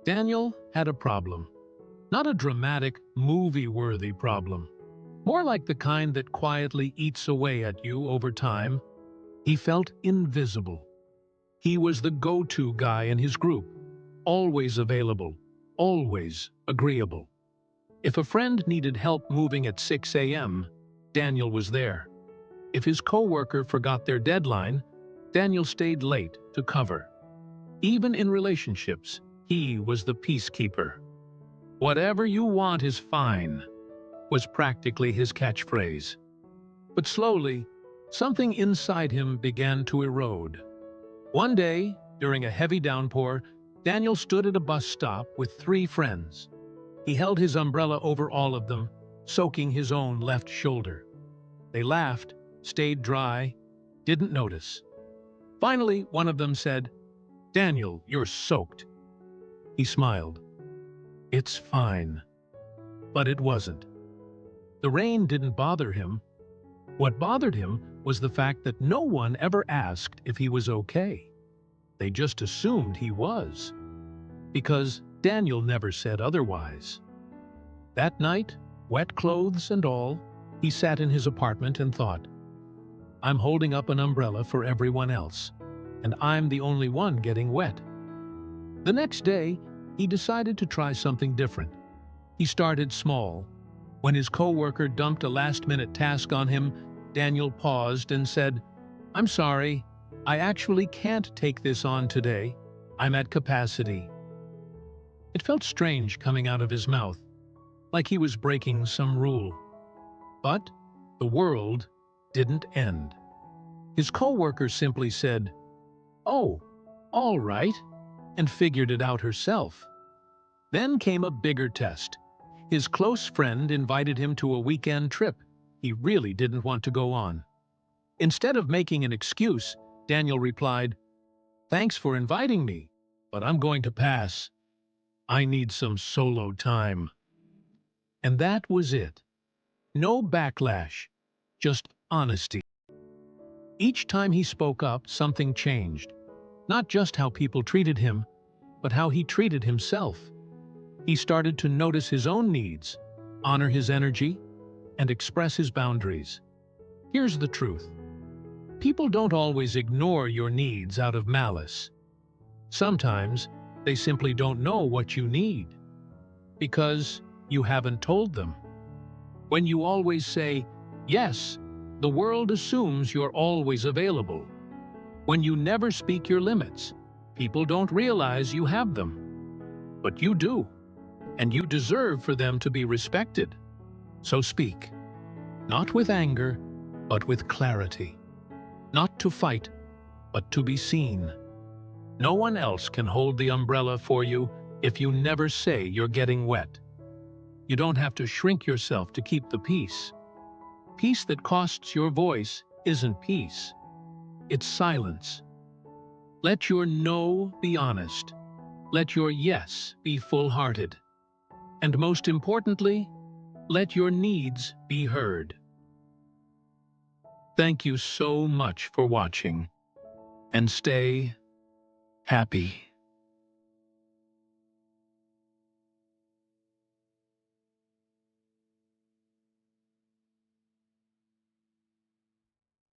Daniel had a problem. Not a dramatic, movie-worthy problem. More like the kind that quietly eats away at you over time. He felt invisible. He was the go-to guy in his group. Always available. Always agreeable. If a friend needed help moving at 6 a.m., Daniel was there. If his coworker forgot their deadline, Daniel stayed late to cover. Even in relationships, he was the peacekeeper. "Whatever you want is fine," was practically his catchphrase. But slowly, something inside him began to erode. One day, during a heavy downpour, Daniel stood at a bus stop with 3 friends. He held his umbrella over all of them, soaking his own left shoulder. They laughed, stayed dry, didn't notice. Finally, one of them said, "Daniel, you're soaked." He smiled. "It's fine." But it wasn't. The rain didn't bother him. What bothered him was the fact that no one ever asked if he was okay. They just assumed he was, because Daniel never said otherwise. That night, wet clothes and all, he sat in his apartment and thought, "I'm holding up an umbrella for everyone else, and I'm the only one getting wet." The next day, he decided to try something different. He started small. When his coworker dumped a last-minute task on him, Daniel paused and said, "I'm sorry, I actually can't take this on today. I'm at capacity." It felt strange coming out of his mouth, like he was breaking some rule. But the world didn't end. His coworker simply said, "Oh, all right," and figured it out herself. Then came a bigger test. His close friend invited him to a weekend trip he really didn't want to go on. Instead of making an excuse, Daniel replied, "Thanks for inviting me, but I'm going to pass. I need some solo time." And that was it. No backlash, just honesty. Each time he spoke up, something changed. Not just how people treated him, but how he treated himself. He started to notice his own needs, honor his energy, and express his boundaries. Here's the truth. People don't always ignore your needs out of malice. Sometimes they simply don't know what you need, because you haven't told them. When you always say yes, the world assumes you're always available. When you never speak your limits, people don't realize you have them. But you do, and you deserve for them to be respected. So speak, not with anger, but with clarity. Not to fight, but to be seen. No one else can hold the umbrella for you if you never say you're getting wet. You don't have to shrink yourself to keep the peace. Peace that costs your voice isn't peace. It's silence. Let your no be honest. Let your yes be full-hearted. And most importantly, let your needs be heard. Thank you so much for watching, and stay happy.